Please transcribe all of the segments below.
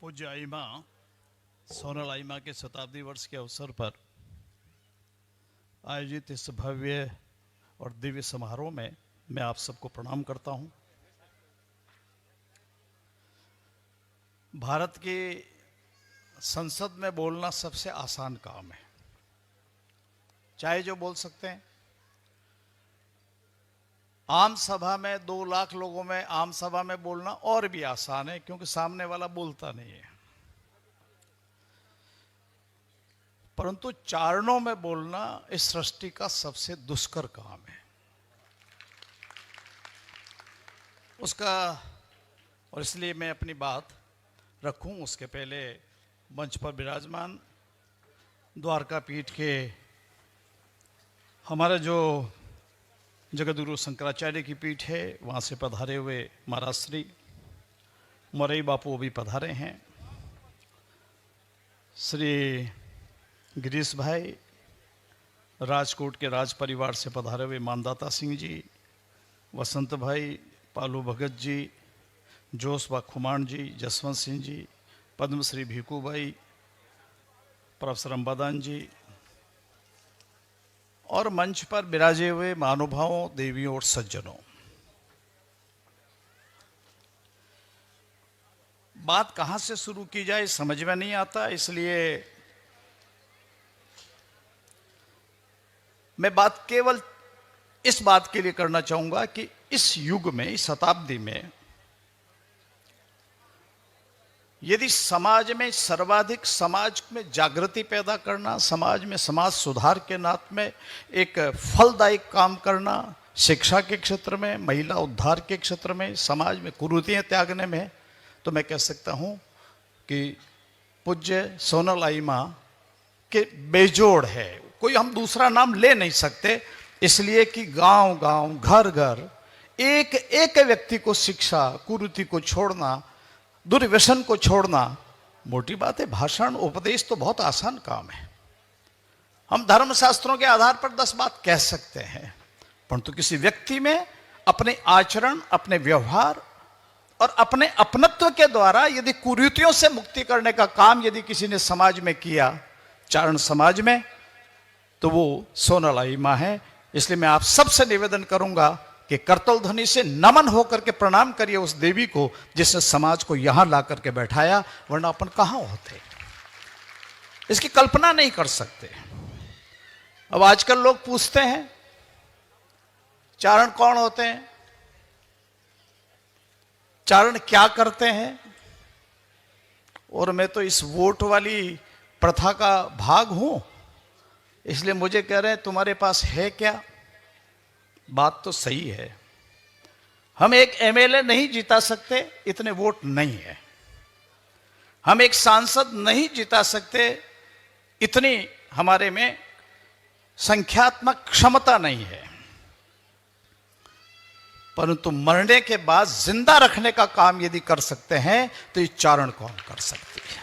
पूज्य आइमा सोनल आइमा के शताब्दी वर्ष के अवसर पर आयोजित इस भव्य और दिव्य समारोह में मैं आप सबको प्रणाम करता हूं। भारत की संसद में बोलना सबसे आसान काम है, चाहे जो बोल सकते हैं। आम सभा में 2 लाख लोगों में आम सभा में बोलना और भी आसान है, क्योंकि सामने वाला बोलता नहीं है। परंतु चारणों में बोलना इस सृष्टि का सबसे दुष्कर काम है। और इसलिए मैं अपनी बात रखूं उसके पहले मंच पर विराजमान द्वारका पीठ के हमारा जो जगतगुरु शंकराचार्य की पीठ है, वहाँ से पधारे हुए महाराज श्री मोरई बापू भी पधारे हैं। श्री गिरीश भाई, राजकोट के राज परिवार से पधारे हुए मानदाता सिंह जी, वसंत भाई, पालू भगत जी, जोशबा खुमान जी, जसवंत सिंह जी, पद्मश्री भीकू भाई, प्रोफेसर अंबादान जी और मंच पर विराजे हुए महानुभावों, देवियों और सज्जनों। बात कहाँ से शुरू की जाए समझ में नहीं आता, इसलिए मैं बात केवल इस बात के लिए करना चाहूंगा कि इस युग में, इस शताब्दी में, यदि समाज में सर्वाधिक समाज में जागृति पैदा करना, समाज में समाज सुधार के नात में एक फलदायक काम करना, शिक्षा के क्षेत्र में, महिला उद्धार के क्षेत्र में, समाज में कुरीतियां त्यागने में, तो मैं कह सकता हूं कि पूज्य सोनल आइमा के बेजोड़ है। कोई हम दूसरा नाम ले नहीं सकते, इसलिए कि गांव गांव, घर घर, एक एक व्यक्ति को शिक्षा, कुरीति को छोड़ना, दुर्व्यसन को छोड़ना मोटी बात है। भाषण उपदेश तो बहुत आसान काम है। हम धर्मशास्त्रों के आधार पर 10 बात कह सकते हैं, परंतु किसी व्यक्ति में अपने आचरण, अपने व्यवहार और अपने अपनत्व के द्वारा यदि कुरीतियों से मुक्ति करने का काम यदि किसी ने समाज में किया, चारण समाज में, तो वो सोनल आइमा है। इसलिए मैं आप सबसे निवेदन करूंगा कि करतल ध्वनि से नमन होकर के प्रणाम करिए उस देवी को जिसने समाज को यहां ला करके बैठाया, वरना अपन कहां होते, इसकी कल्पना नहीं कर सकते। अब आजकल लोग पूछते हैं चारण कौन होते हैं, चारण क्या करते हैं, और मैं तो इस वोट वाली प्रथा का भाग हूं, इसलिए मुझे कह रहे हैं तुम्हारे पास है क्या। बात तो सही है, हम एक एमएलए नहीं जिता सकते, इतने वोट नहीं है। हम एक सांसद नहीं जिता सकते, इतनी हमारे में संख्यात्मक क्षमता नहीं है। परंतु मरने के बाद जिंदा रखने का काम यदि कर सकते हैं तो ये चारण कौन कर सकती है।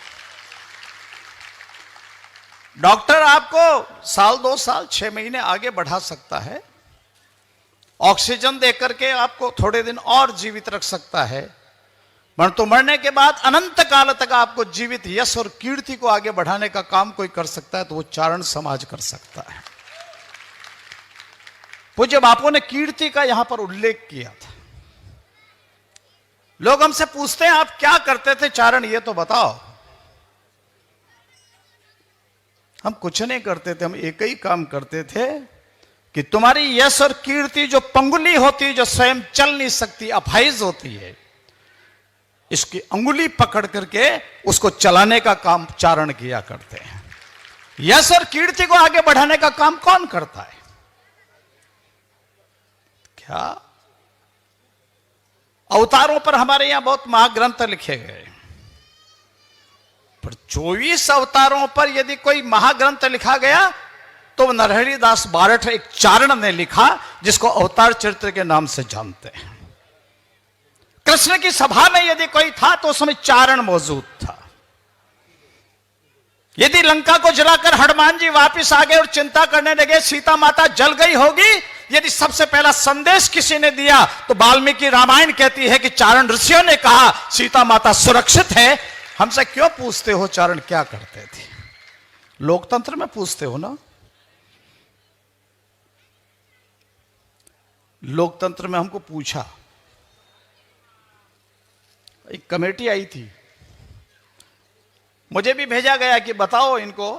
डॉक्टर आपको साल 2 साल 6 महीने आगे बढ़ा सकता है, ऑक्सीजन देकर के आपको थोड़े दिन और जीवित रख सकता है, परंतु मरने के बाद अनंत काल तक आपको जीवित यश और कीर्ति को आगे बढ़ाने का काम कोई कर सकता है तो वो चारण समाज कर सकता है। पूज्य बापू ने कीर्ति का यहां पर उल्लेख किया था। लोग हमसे पूछते हैं आप क्या करते थे चारण, ये तो बताओ। हम कुछ नहीं करते थे, हम एक ही काम करते थे कि तुम्हारी यश और कीर्ति जो पंगुली होती है, जो स्वयं चल नहीं सकती, अपाहिज होती है, इसकी अंगुली पकड़ करके उसको चलाने का काम चारण किया करते हैं। यश और कीर्ति को आगे बढ़ाने का काम कौन करता है? क्या अवतारों पर हमारे यहां बहुत महाग्रंथ लिखे गए, पर 24 अवतारों पर यदि कोई महाग्रंथ लिखा गया तो नरहरि दास बारठ एक चारण ने लिखा, जिसको अवतार चरित्र के नाम से जानते हैं। कृष्ण की सभा में यदि कोई था तो उसमें चारण मौजूद था। यदि लंका को जलाकर हनुमान जी वापिस आ गए और चिंता करने लगे सीता माता जल गई होगी, यदि सबसे पहला संदेश किसी ने दिया तो वाल्मीकि रामायण कहती है कि चारण ऋषियों ने कहा सीता माता सुरक्षित है, हमसे क्यों पूछते हो चारण क्या करते थे? लोकतंत्र में पूछते हो ना। लोकतंत्र में हमको पूछा, एक कमेटी आई थी, मुझे भी भेजा गया कि बताओ इनको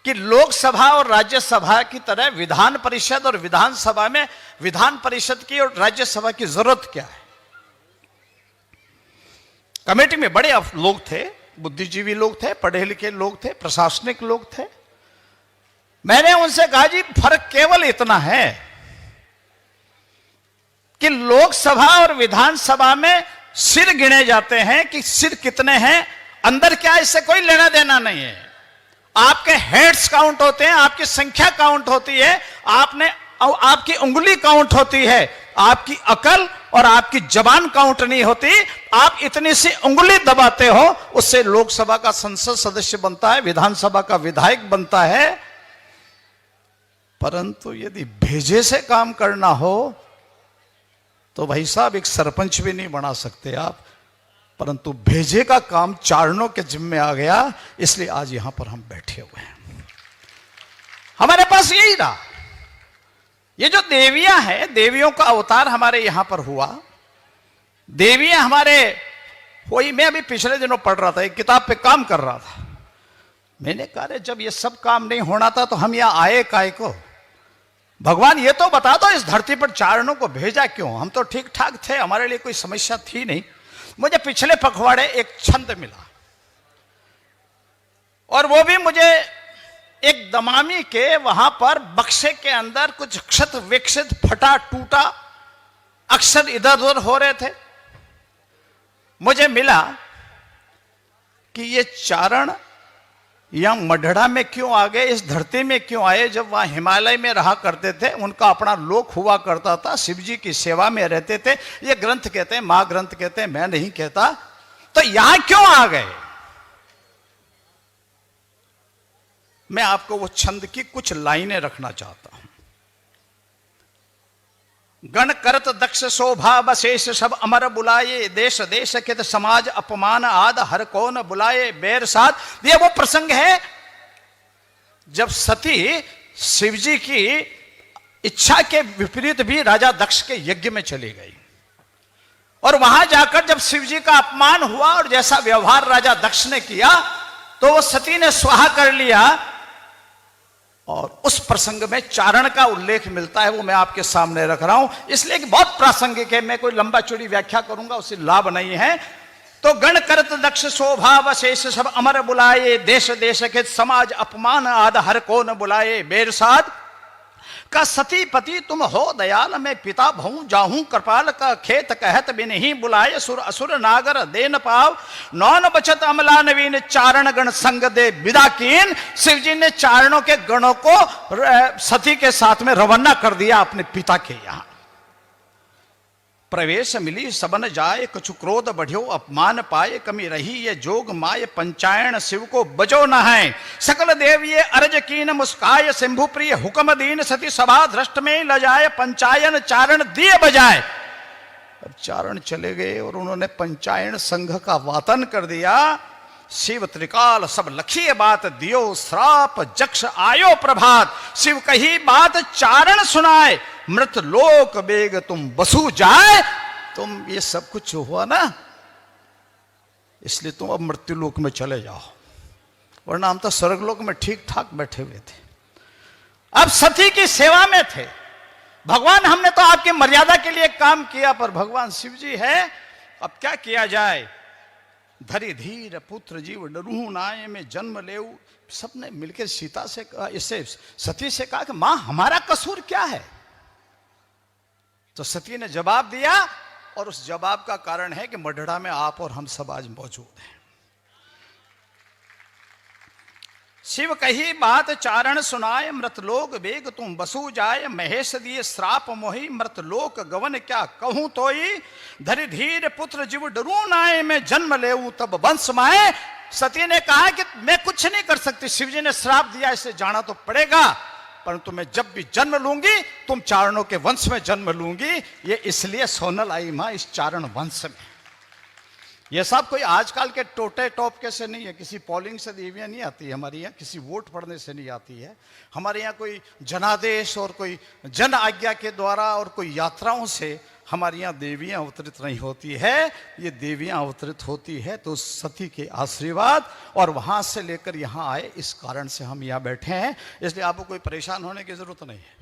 कि लोकसभा और राज्यसभा की तरह विधान परिषद और विधानसभा में विधान परिषद की और राज्यसभा की जरूरत क्या है। कमेटी में बड़े लोग थे, बुद्धिजीवी लोग थे, पढ़े लिखे लोग थे, प्रशासनिक लोग थे। मैंने उनसे कहा जी फर्क केवल इतना है कि लोकसभा और विधानसभा में सिर गिने जाते हैं कि सिर कितने हैं, अंदर क्या, इससे कोई लेना देना नहीं है। आपके हेड्स काउंट होते हैं, आपकी संख्या काउंट होती है, आपकी उंगली काउंट होती है, आपकी अकल और आपकी जबान काउंट नहीं होती। आप इतनी सी उंगली दबाते हो, उससे लोकसभा का संसद सदस्य बनता है, विधानसभा का विधायक बनता है। परंतु यदि भेजे से काम करना हो तो भाई साहब एक सरपंच भी नहीं बना सकते आप। परंतु भेजे का काम चारणों के जिम्मे आ गया, इसलिए आज यहां पर हम बैठे हुए हैं। हमारे पास यही रहा। ये जो देवियां हैं, देवियों का अवतार हमारे यहां पर हुआ। देवियां हमारे वही, मैं अभी पिछले दिनों पढ़ रहा था, एक किताब पे काम कर रहा था। मैंने कहा जब ये सब काम नहीं होना था तो हम यहां आए काहे को? भगवान ये तो बता दो, इस धरती पर चारणों को भेजा क्यों? हम तो ठीक ठाक थे, हमारे लिए कोई समस्या थी नहीं। मुझे पिछले पखवाड़े एक छंद मिला, और वो भी मुझे एक दमामी के वहां पर बक्से के अंदर कुछ क्षत विक्षत फटा टूटा अक्षर इधर उधर हो रहे थे। मुझे मिला कि ये चारण यहां मढ़ड़ा में क्यों आ गए, इस धरती में क्यों आए, जब वहां हिमालय में रहा करते थे, उनका अपना लोक हुआ करता था, शिव जी की सेवा में रहते थे। ये ग्रंथ कहते हैं, महाग्रंथ कहते हैं, मैं नहीं कहता। तो यहां क्यों आ गए? मैं आपको वो छंद की कुछ लाइनें रखना चाहता हूं। गण करत दक्ष शोभा बशेष सब अमर बुलाए, देश देश के समाज अपमान आद हर कौन बुलाए बेर साथ। ये वो प्रसंग है जब सती शिवजी की इच्छा के विपरीत भी राजा दक्ष के यज्ञ में चली गई, और वहां जाकर जब शिवजी का अपमान हुआ और जैसा व्यवहार राजा दक्ष ने किया तो वो सती ने स्वाहा कर लिया। और उस प्रसंग में चारण का उल्लेख मिलता है, वो मैं आपके सामने रख रहा हूं इसलिए कि बहुत प्रासंगिक है। मैं कोई लंबा चौड़ी व्याख्या करूंगा उससे लाभ नहीं है। तो गण करत दक्ष शोभा वशेष सब अमर बुलाए, देश देश के समाज अपमान आद हर कौन बुलाए बेर साध। का सती पति तुम हो दयाल, मैं पिता भऊ जाहूं कृपाल, का खेत कहत बिन ही बुलाए, सुर असुर नागर देन पाव, नौन बचत अमला नवीन, चारण गण संग दे विदा कीन। शिव जी ने चारणों के गणों को सती के साथ में रवाना कर दिया अपने पिता के यहां। प्रवेश मिली सबन जाए, कछु क्रोध बढ़्यो अपमान पाए, कमी रही ये जोग माय, पंचायन शिव को बजो न है। सकल देव ये अर्ज कीन मुस्काय, शंभु प्रिय हुक्म दीन, सती सभा दृष्ट में लजाए, पंचायन चारण दिए बजाए। अब चारण चले गए और उन्होंने पंचायन संघ का वातन कर दिया। शिव त्रिकाल सब लखिए बात, दियो श्राप जक्ष आयो प्रभात। शिव कही बात चारण सुनाए, मृत लोक बेग तुम बसु जाए। तुम ये सब कुछ हुआ ना, इसलिए तुम अब मृत्यु लोक में चले जाओ, वरना हम तो स्वर्ग लोक में ठीक ठाक बैठे हुए थे। अब सती की सेवा में थे। भगवान हमने तो आपकी मर्यादा के लिए काम किया, पर भगवान शिव जी है, अब क्या किया जाए। धरि धीर पुत्र जीव डरूं नाय में जन्म लेऊ। सबने मिलकर सीता से कहा, इससे सती से कहा कि मां हमारा कसूर क्या है। तो सती ने जवाब दिया, और उस जवाब का कारण है कि मढ़ड़ा में आप और हम सब आज मौजूद हैं। शिव कही बात चारण सुनाए, मृत लोक बेग तुम बसु जाए, महेश दिए श्राप मोही, मृत लोक गवन क्या कहूं तोई। धरि धीर पुत्र जीव डरू नाय में जन्म लेऊ तब वंश माए। सती ने कहा कि मैं कुछ नहीं कर सकती, शिवजी ने श्राप दिया, इसे जाना तो पड़ेगा, परंतु मैं जब भी जन्म लूंगी तुम चारणों के वंश में जन्म लूंगी। ये इसलिए सोनल आई मां इस चारण वंश में। ये सब कोई आजकल के टोटे टोपके से नहीं है, किसी पोलिंग से देवियां नहीं आती है हमारे यहाँ, किसी वोट पड़ने से नहीं आती है हमारे यहाँ। कोई जनादेश और कोई जन आज्ञा के द्वारा और कोई यात्राओं से हमारे यहाँ देवियां अवतरित नहीं होती है। ये देवियां अवतरित होती है तो सती के आशीर्वाद और वहां से लेकर यहाँ आए, इस कारण से हम यहाँ बैठे हैं। इसलिए आपको कोई परेशान होने की जरूरत नहीं है।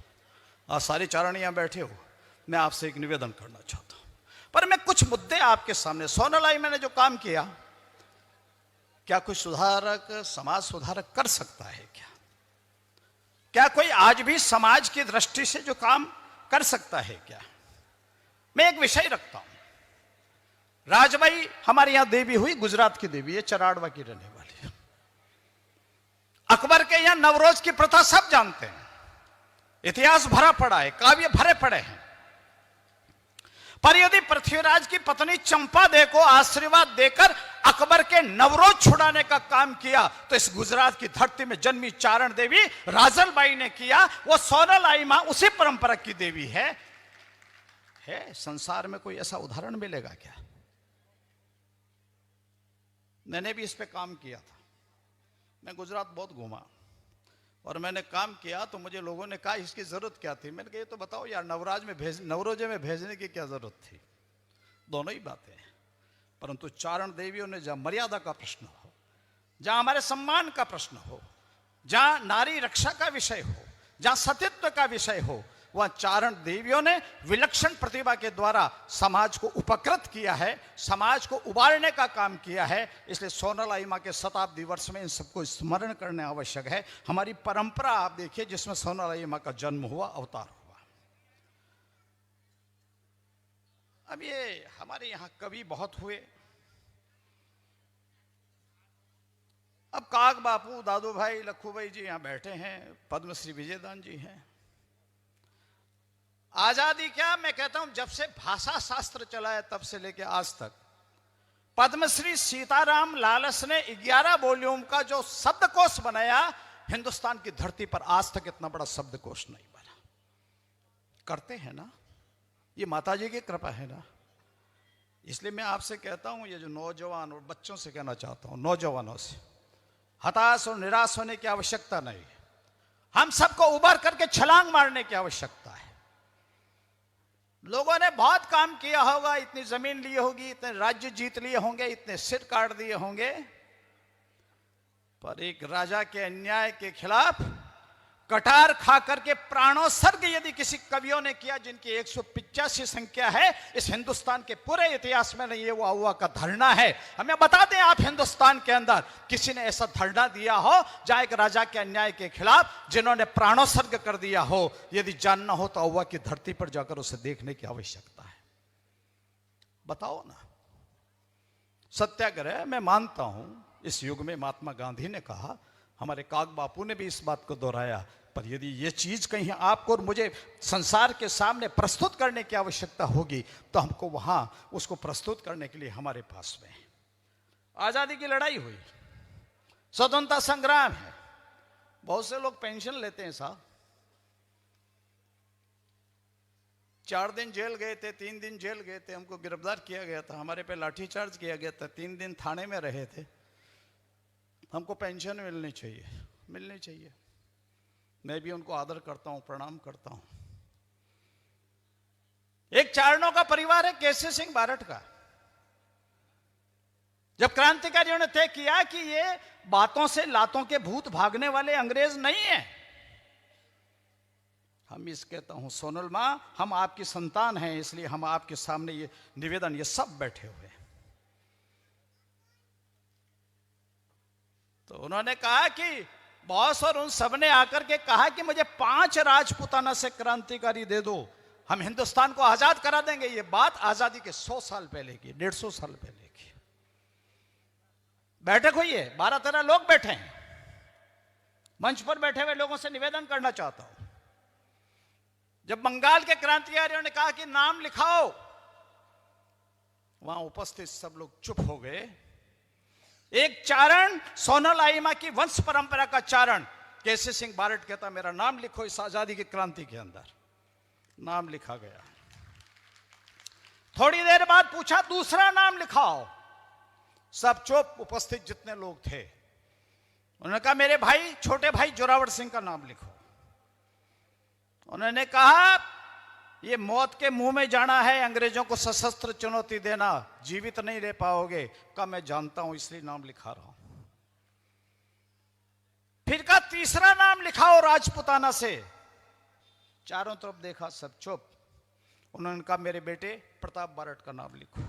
आज सारे चारण यहाँ बैठे हो, मैं आपसे एक निवेदन करना चाहता हूं। पर मैं कुछ मुद्दे आपके सामने, सोनलाई मैंने जो काम किया, क्या कोई सुधारक, समाज सुधारक कर सकता है क्या? क्या कोई आज भी समाज की दृष्टि से जो काम कर सकता है क्या? मैं एक विषय रखता हूं। राजबाई हमारे यहां देवी हुई, गुजरात की देवी है, चराड़वा की रहने वाली है। अकबर के यहां नवरोज की प्रथा सब जानते हैं, इतिहास भरा पड़ा है, काव्य भरे पड़े हैं। पर यदि पृथ्वीराज की पत्नी चंपा दे को आशीर्वाद देकर अकबर के नवरोज छुड़ाने का काम किया, तो इस गुजरात की धरती में जन्मी चारण देवी राजलबाई ने किया। वो सोनलाई मां उसी परंपरा की देवी है। संसार में कोई ऐसा उदाहरण मिलेगा क्या? मैंने भी इस पे काम किया था। मैं गुजरात बहुत घूमा और मैंने काम किया, तो मुझे लोगों ने कहा इसकी जरूरत क्या थी। मैंने कहा ये तो बताओ यार, नवरोजे में भेजने की क्या जरूरत थी? दोनों ही बातें हैं। परंतु चारण देवियों ने जहां मर्यादा का प्रश्न हो, जहां हमारे सम्मान का प्रश्न हो, जहां नारी रक्षा का विषय हो, जहां सतीत्व का विषय हो, वह चारण देवियों ने विलक्षण प्रतिभा के द्वारा समाज को उपकृत किया है, समाज को उबारने का काम किया है। इसलिए सोनलाई मां के शताब्दी वर्ष में इन सबको स्मरण करना आवश्यक है। हमारी परंपरा आप देखिए, जिसमें सोनलाई मां का जन्म हुआ, अवतार हुआ। अब ये हमारे यहां कवि बहुत हुए। अब काग बापू, दादू भाई, लखू भाई जी यहां बैठे हैं, पद्मश्री विजयदान जी हैं। आजादी क्या, मैं कहता हूं जब से भाषा शास्त्र चला है तब से लेकर आज तक पद्मश्री सीताराम लालस ने 11 वॉल्यूम का जो शब्दकोश बनाया, हिंदुस्तान की धरती पर आज तक इतना बड़ा शब्दकोश नहीं बना। करते हैं ना, ये माताजी की कृपा है ना। इसलिए मैं आपसे कहता हूं, ये जो नौजवान और बच्चों से कहना चाहता हूं, नौजवानों से हताश और निराश होने की आवश्यकता नहीं है। हम सबको उबर करके छलांग मारने की आवश्यकता है। लोगों ने बहुत काम किया होगा, इतनी जमीन ली होगी, इतने राज्य जीत लिए होंगे, इतने सिर काट दिए होंगे, पर एक राजा के अन्याय के खिलाफ कटार खा करके प्राणोत्सर्ग यदि किसी कवियों ने किया, जिनकी 185 संख्या है, इस हिंदुस्तान के पूरे इतिहास में नहीं, ये वो हुआ का धरना है। हमें बता दें आप, हिंदुस्तान के अंदर किसी ने ऐसा धरना दिया हो जहां एक राजा के अन्याय के खिलाफ जिन्होंने प्राणोत्सर्ग कर दिया हो? यदि जानना हो तो अव्वा की धरती पर जाकर उसे देखने की आवश्यकता है। बताओ ना। सत्याग्रह मैं मानता हूं इस युग में महात्मा गांधी ने कहा, हमारे काग बापू ने भी इस बात को दोहराया, पर यदि ये चीज कहीं आपको और मुझे संसार के सामने प्रस्तुत करने की आवश्यकता होगी, तो हमको वहां उसको प्रस्तुत करने के लिए हमारे पास में आजादी की लड़ाई हुई, स्वतंत्रता संग्राम है। बहुत से लोग पेंशन लेते हैं साहब। 4 दिन जेल गए थे, 3 दिन जेल गए थे, हमको गिरफ्तार किया गया था, हमारे पे लाठीचार्ज किया गया था, 3 दिन थाने में रहे थे। हमको पेंशन मिलनी चाहिए, मिलनी चाहिए। मैं भी उनको आदर करता हूं, प्रणाम करता हूं। एक चारणों का परिवार है, केसरी सिंह बारठ का। जब क्रांतिकारियों ने तय किया कि ये बातों से लातों के भूत भागने वाले अंग्रेज नहीं है, हम इस कहता हूं, सोनल मां हम आपकी संतान हैं, इसलिए हम आपके सामने ये निवेदन, ये सब बैठे हुए हैं। तो उन्होंने कहा कि बॉस और उन सब ने आकर के कहा कि मुझे 5 राजपूताना से क्रांतिकारी दे दो, हम हिंदुस्तान को आजाद करा देंगे। ये बात आजादी के 100 साल पहले की, 150 साल पहले की। बैठक हुई है, 12-13 लोग बैठे हैं। मंच पर बैठे हुए लोगों से निवेदन करना चाहता हूं, जब बंगाल के क्रांतिकारियों ने कहा कि नाम लिखाओ, वहां उपस्थित सब लोग चुप हो गए। एक चारण, सोनलाई मां की वंश परंपरा का चारण केसरी सिंह बारठ कहता, मेरा नाम लिखो इस आजादी की क्रांति के अंदर। नाम लिखा गया। थोड़ी देर बाद पूछा, दूसरा नाम लिखाओ। सब चुप, उपस्थित जितने लोग थे। उन्होंने कहा मेरे भाई, छोटे भाई जोरावर सिंह का नाम लिखो। उन्होंने कहा ये मौत के मुंह में जाना है, अंग्रेजों को सशस्त्र चुनौती देना, जीवित नहीं रह पाओगे। कहा मैं जानता हूं इसलिए नाम लिखा रहा हूं। फिर कहा तीसरा नाम लिखाओ राजपुताना से। चारों तरफ देखा, सब चुप। उन्होंने कहा मेरे बेटे प्रताप बारट का नाम लिखो।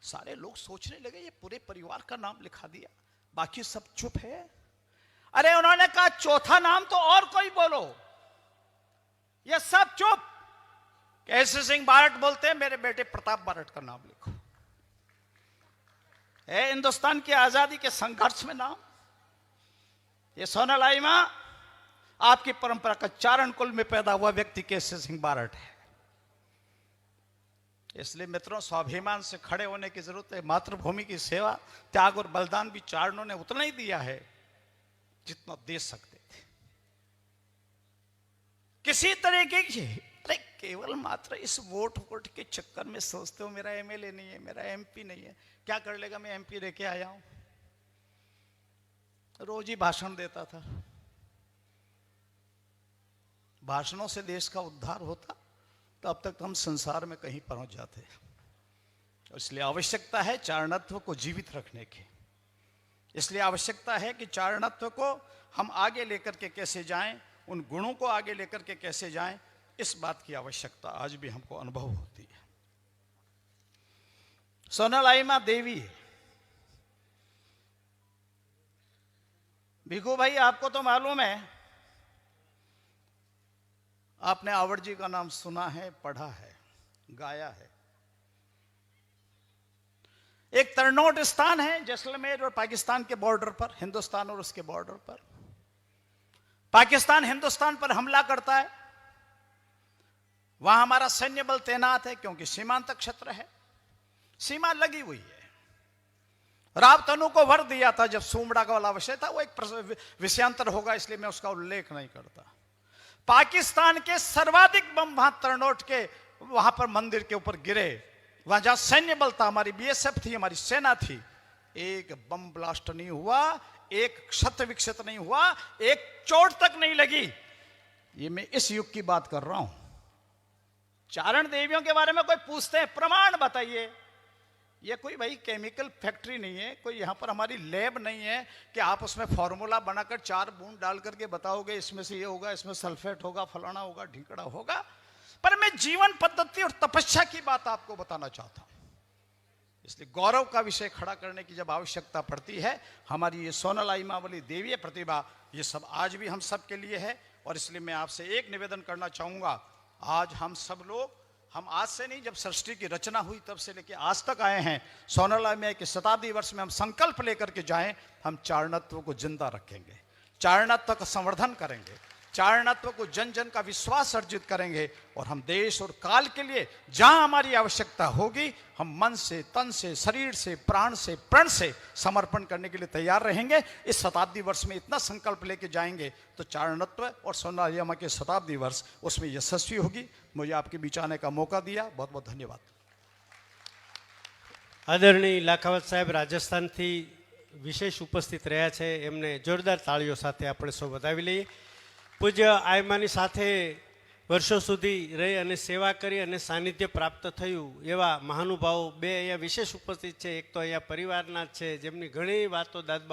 सारे लोग सोचने लगे ये पूरे परिवार का नाम लिखा दिया, बाकी सब चुप है। अरे उन्होंने कहा चौथा नाम तो और कोई बोलो। ये सब चुप। केसी सिंह बारट बोलते हैं मेरे बेटे प्रताप बारट का नाम लिखो। है हिंदुस्तान की आजादी के संघर्ष में नाम। ये सोनालाई मां आपकी परंपरा का चारण कुल में पैदा हुआ व्यक्ति केसी सिंह बारट है। इसलिए मित्रों, स्वाभिमान से खड़े होने की जरूरत है। मातृभूमि की सेवा, त्याग और बलिदान भी चारणों ने उतना ही दिया है जितना दे सकते थे। किसी तरीके की, अरे केवल मात्र इस वोट के चक्कर में सोचते हो मेरा एमएलए नहीं है, मेरा एमपी नहीं है, क्या कर लेगा, मैं एमपी लेके आया हूं। रोज ही भाषण देता था। भाषणों से देश का उद्धार होता तो अब तक हम संसार में कहीं पहुंच जाते। इसलिए आवश्यकता है चारणत्व को जीवित रखने की। इसलिए आवश्यकता है कि चारणत्व को हम आगे लेकर के कैसे जाएं, उन गुणों को आगे लेकर के कैसे जाएं, इस बात की आवश्यकता आज भी हमको अनुभव होती है। सोनालाई मां देवी। भिखू भाई आपको तो मालूम है, आपने आवड़ जी का नाम सुना है, पढ़ा है, गाया है। एक तरनोट स्थान है जैसलमेर और पाकिस्तान के बॉर्डर पर, हिंदुस्तान और उसके बॉर्डर पर। पाकिस्तान हिंदुस्तान पर हमला करता है, वहां हमारा सैन्य बल तैनात है क्योंकि सीमांत क्षेत्र है, सीमा लगी हुई है। राव तनु को वर दिया था जब सूमड़ा का वाला विषय था, वो एक विषयांतर होगा इसलिए मैं उसका उल्लेख नहीं करता। पाकिस्तान के सर्वाधिक बम वहां तरनोट के वहां पर मंदिर के ऊपर गिरे, वहां जहां सैन्य बल था, हमारी बीएसएफ थी, हमारी सेना थी, एक बम ब्लास्ट नहीं हुआ, एक क्षत विक्षत नहीं हुआ, एक चोट तक नहीं लगी। ये मैं इस युग की बात कर रहा हूं। चारण देवियों के बारे में कोई पूछते हैं प्रमाण बताइए, ये कोई भाई केमिकल फैक्ट्री नहीं है, कोई यहां पर हमारी लैब नहीं है कि आप उसमें फॉर्मूला बनाकर 4 बूंद डाल करके बताओगे इसमें से ये होगा, इसमें सल्फेट होगा, फलाना होगा, ढिंकड़ा होगा। पर मैं जीवन पद्धति और तपस्या की बात आपको बताना चाहता हूं। इसलिए गौरव का विषय खड़ा करने की जब आवश्यकता पड़ती है, हमारी ये सोनालाई मां वाली देवीय प्रतिभा, ये सब आज भी हम सब के लिए है। और इसलिए मैं आपसे एक निवेदन करना चाहूंगा, आज हम सब लोग, हम आज से नहीं, जब सृष्टि की रचना हुई तब से लेकर आज तक आए हैं, सोनालाई मां के शताब्दी वर्ष में हम संकल्प लेकर के जाएं, हम चारणत्व को जिंदा रखेंगे, चारणत्व का संवर्धन करेंगे, चारणत्व को जन जन का विश्वास अर्जित करेंगे, और हम देश और काल के लिए जहां हमारी आवश्यकता होगी, हम मन से, तन से, शरीर से, प्राण से, प्रण से समर्पण करने के लिए तैयार रहेंगे। इस शताब्दी वर्ष में इतना संकल्प लेके जाएंगे तो चारणत्व और सोनालाई मां के शताब्दी वर्ष उसमें यशस्वी होगी। मुझे आपके बीच आने का मौका दिया, बहुत बहुत धन्यवाद। आदरणीय लाखावत साहेब રાજસ્થાન થી વિશેષ ઉપસ્થિત રહ્યા છે, એમને જોરદાર તાળીઓ સાથે આપણે સૌ વધાવી લઈએ। પૂજ્ય આયમાની સાથે વર્ષો સુધી રહી અને સેવા કરી અને સાનિધ્ય પ્રાપ્ત થયું એવા મહાનુભાવો બે અહીંયા વિશેષ ઉપસ્થિત છે। એક તો અહીંયા પરિવારના જ છે જેમની ઘણી વાતો દાદા